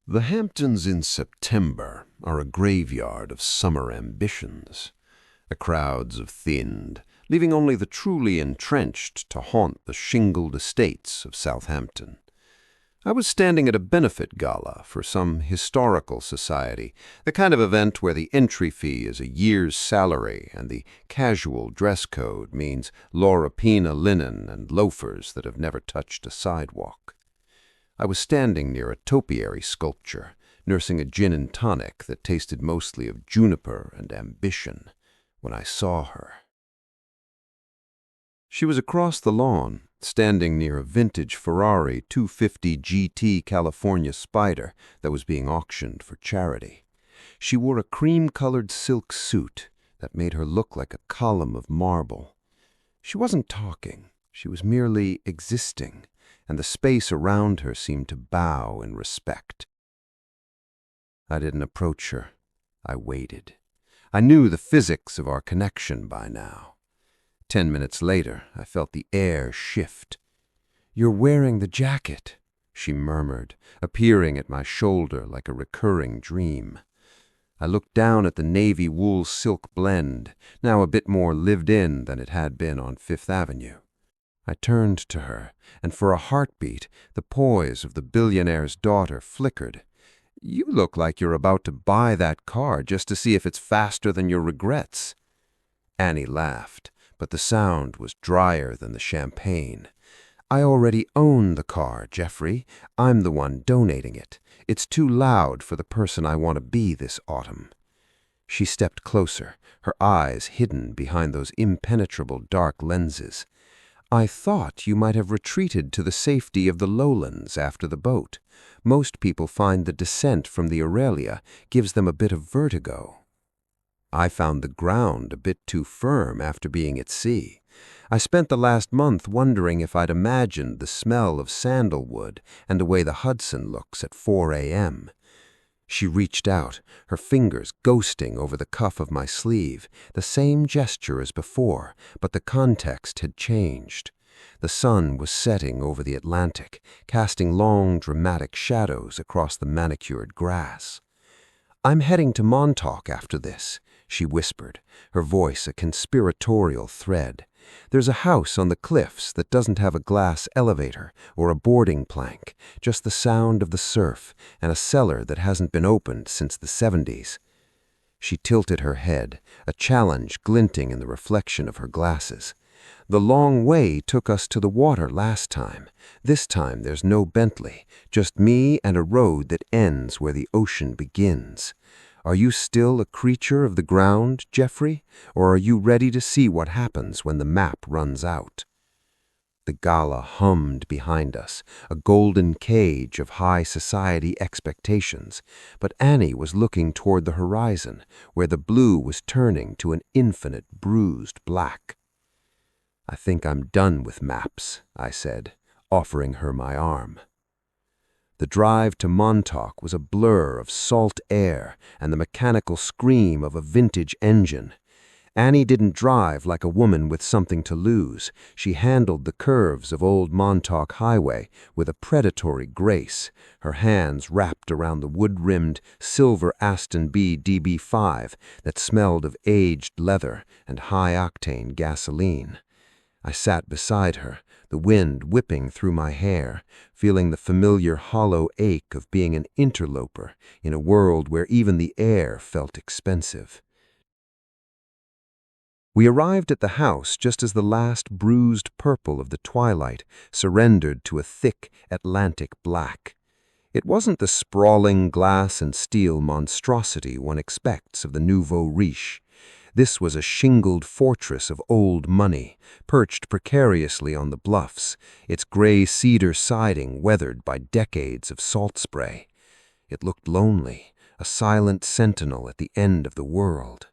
The Hamptons in September are a graveyard of summer ambitions. The crowds have thinned, leaving only the truly entrenched to haunt the shingled estates of Southampton. I was standing at a benefit gala for some historical society, the kind of event where the entry fee is a year's salary and the casual dress code means Laura Pina linen and loafers that have never touched a sidewalk. I was standing near a topiary sculpture, nursing a gin and tonic that tasted mostly of juniper and ambition, when I saw her. She was across the lawn, standing near a vintage Ferrari 250 GT California Spider that was being auctioned for charity. She wore a cream-colored silk suit that made her look like a column of marble. She wasn't talking, she was merely existing, and the space around her seemed to bow in respect. I didn't approach her. I waited. I knew the physics of our connection by now. 10 minutes later, I felt the air shift. "You're wearing the jacket," she murmured, appearing at my shoulder like a recurring dream. I looked down at the navy wool silk blend, now a bit more lived in than it had been on Fifth Avenue. I turned to her, and for a heartbeat, the poise of the billionaire's daughter flickered. "You look like you're about to buy that car just to see if it's faster than your regrets." Annie laughed, but the sound was drier than the champagne. "I already own the car, Jeffrey. I'm the one donating it. It's too loud for the person I want to be this autumn." She stepped closer, her eyes hidden behind those impenetrable dark lenses. "I thought you might have retreated to the safety of the lowlands after the boat. Most people find the descent from the Aurelia gives them a bit of vertigo. I found the ground a bit too firm after being at sea. I spent the last month wondering if I'd imagined the smell of sandalwood and the way the Hudson looks at 4 a.m. She reached out, her fingers ghosting over the cuff of my sleeve, the same gesture as before, but the context had changed. The sun was setting over the Atlantic, casting long, dramatic shadows across the manicured grass. "I'm heading to Montauk after this," she whispered, her voice a conspiratorial thread. "There's a house on the cliffs that doesn't have a glass elevator or a boarding plank, just the sound of the surf and a cellar that hasn't been opened since the 70s. She tilted her head, a challenge glinting in the reflection of her glasses. "The long way took us to the water last time. This time there's no Bentley, just me and a road that ends where the ocean begins. Are you still a creature of the ground, Jeffrey, or are you ready to see what happens when the map runs out?" The gala hummed behind us, a golden cage of high society expectations, but Annie was looking toward the horizon, where the blue was turning to an infinite bruised black. "I think I'm done with maps," I said, offering her my arm. The drive to Montauk was a blur of salt air and the mechanical scream of a vintage engine. Annie didn't drive like a woman with something to lose. She handled the curves of old Montauk Highway with a predatory grace, her hands wrapped around the wood-rimmed silver Aston B DB5 that smelled of aged leather and high-octane gasoline. I sat beside her, the wind whipping through my hair, feeling the familiar hollow ache of being an interloper in a world where even the air felt expensive. We arrived at the house just as the last bruised purple of the twilight surrendered to a thick Atlantic black. It wasn't the sprawling glass and steel monstrosity one expects of the nouveau riche. This was a shingled fortress of old money, perched precariously on the bluffs, its gray cedar siding weathered by decades of salt spray. It looked lonely, a silent sentinel at the end of the world.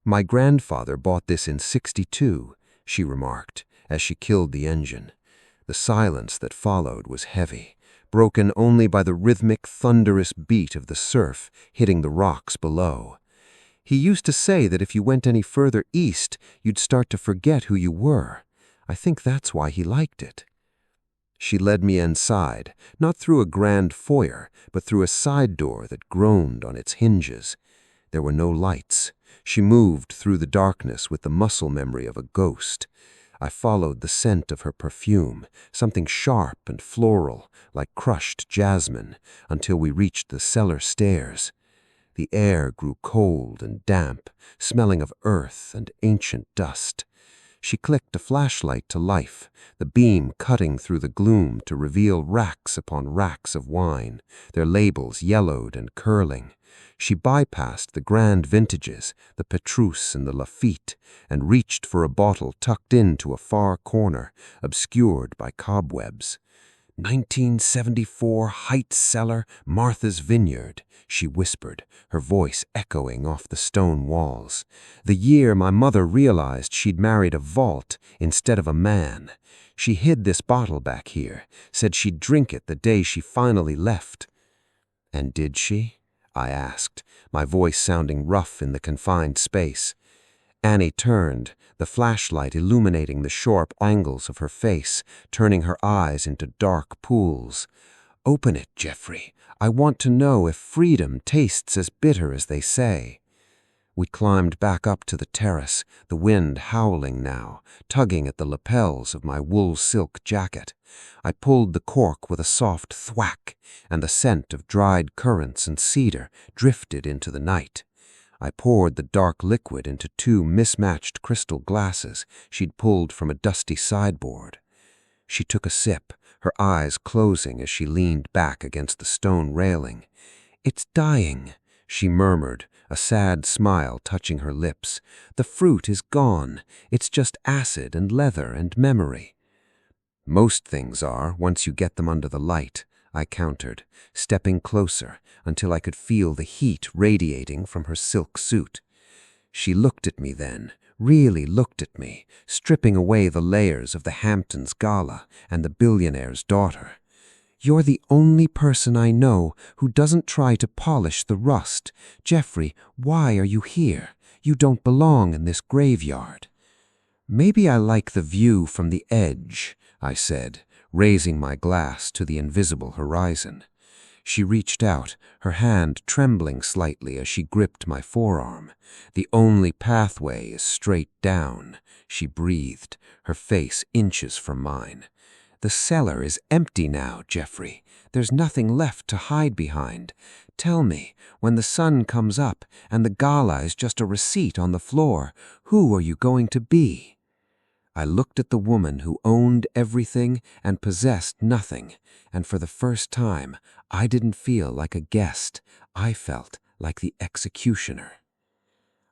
"My grandfather bought this in '62, she remarked, as she killed the engine. The silence that followed was heavy, broken only by the rhythmic, thunderous beat of the surf hitting the rocks below. He used to say that if you went any further east, you'd start to forget who you were. I think that's why he liked it." She led me inside, not through a grand foyer, but through a side door that groaned on its hinges. There were no lights. She moved through the darkness with the muscle memory of a ghost. I followed the scent of her perfume, something sharp and floral, like crushed jasmine, until we reached the cellar stairs. The air grew cold and damp, smelling of earth and ancient dust. She clicked a flashlight to life, the beam cutting through the gloom to reveal racks upon racks of wine, their labels yellowed and curling. She bypassed the grand vintages, the Petrus and the Lafitte, and reached for a bottle tucked into a far corner, obscured by cobwebs. 1974 Heights Cellar, Martha's Vineyard, she whispered, her voice echoing off the stone walls. The year my mother realized she'd married a vault instead of a man. She hid this bottle back here, said she'd drink it the day she finally left. And did she? I asked, my voice sounding rough in the confined space. Annie turned, the flashlight illuminating the sharp angles of her face, turning her eyes into dark pools. "Open it, Geoffrey. I want to know if freedom tastes as bitter as they say." We climbed back up to the terrace, the wind howling now, tugging at the lapels of my wool silk jacket. I pulled the cork with a soft thwack, and the scent of dried currants and cedar drifted into the night. I poured the dark liquid into 2 mismatched crystal glasses she'd pulled from a dusty sideboard. She took a sip, her eyes closing as she leaned back against the stone railing. "It's dying," she murmured, a sad smile touching her lips. "The fruit is gone. It's just acid and leather and memory." "Most things are, once you get them under the light," I countered, stepping closer until I could feel the heat radiating from her silk suit. She looked at me then, really looked at me, stripping away the layers of the Hamptons gala and the billionaire's daughter. "You're the only person I know who doesn't try to polish the rust. Geoffrey, why are you here? You don't belong in this graveyard." "Maybe I like the view from the edge," I said, raising my glass to the invisible horizon. She reached out, her hand trembling slightly as she gripped my forearm. "The only pathway is straight down," she breathed, her face inches from mine. "The cellar is empty now, Geoffrey. There's nothing left to hide behind. Tell me, when the sun comes up and the gala is just a receipt on the floor, who are you going to be?" I looked at the woman who owned everything and possessed nothing, and for the first time, I didn't feel like a guest. I felt like the executioner.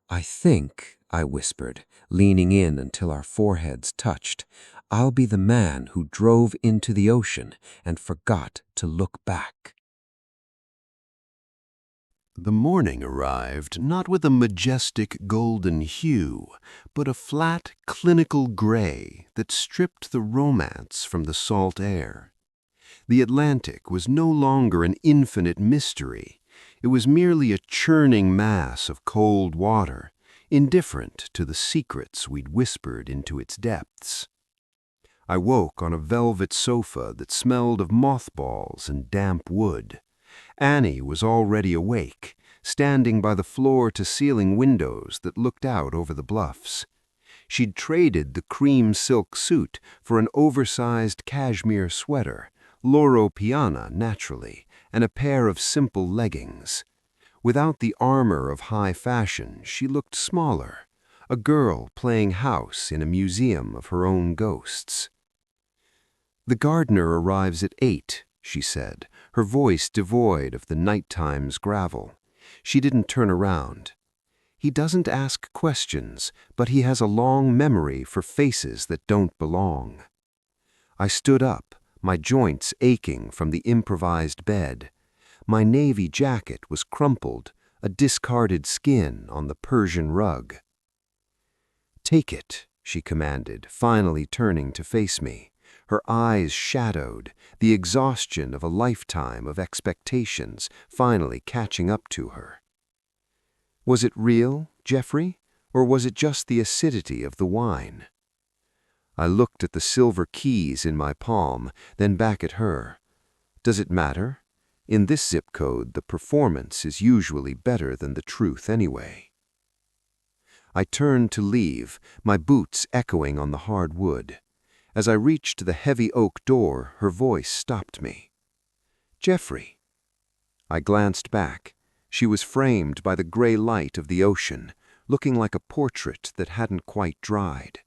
"I think," I whispered, leaning in until our foreheads touched, "I'll be the man who drove into the ocean and forgot to look back." The morning arrived not with a majestic golden hue, but a flat, clinical gray that stripped the romance from the salt air. The Atlantic was no longer an infinite mystery. It was merely a churning mass of cold water, indifferent to the secrets we'd whispered into its depths. I woke on a velvet sofa that smelled of mothballs and damp wood. Annie was already awake, standing by the floor-to-ceiling windows that looked out over the bluffs. She'd traded the cream silk suit for an oversized cashmere sweater, Loro Piana naturally, and a pair of simple leggings. Without the armor of high fashion, she looked smaller, a girl playing house in a museum of her own ghosts. "The gardener arrives at 8, she said, her voice devoid of the nighttime's gravel. She didn't turn around. "He doesn't ask questions, but he has a long memory for faces that don't belong." I stood up, my joints aching from the improvised bed. My navy jacket was crumpled, a discarded skin on the Persian rug. "Take it," she commanded, finally turning to face me. Her eyes shadowed, the exhaustion of a lifetime of expectations finally catching up to her. "Was it real, Geoffrey, or was it just the acidity of the wine?" I looked at the silver keys in my palm, then back at her. Does it matter? In this zip code, the performance is usually better than the truth anyway. I turned to leave, my boots echoing on the hard wood. As I reached the heavy oak door, her voice stopped me. "Geoffrey." I glanced back. She was framed by the gray light of the ocean, looking like a portrait that hadn't quite dried.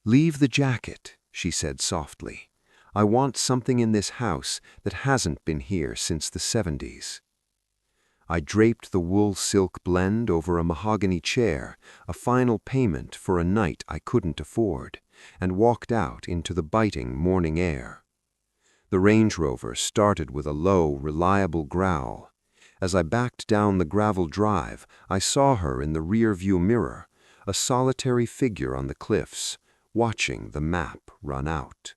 "Leave the jacket," she said softly. "I want something in this house that hasn't been here since the 70s. I draped the wool-silk blend over a mahogany chair, a final payment for a night I couldn't afford, and walked out into the biting morning air. The Range Rover started with a low, reliable growl. As I backed down the gravel drive, I saw her in the rear-view mirror, a solitary figure on the cliffs, watching the map run out.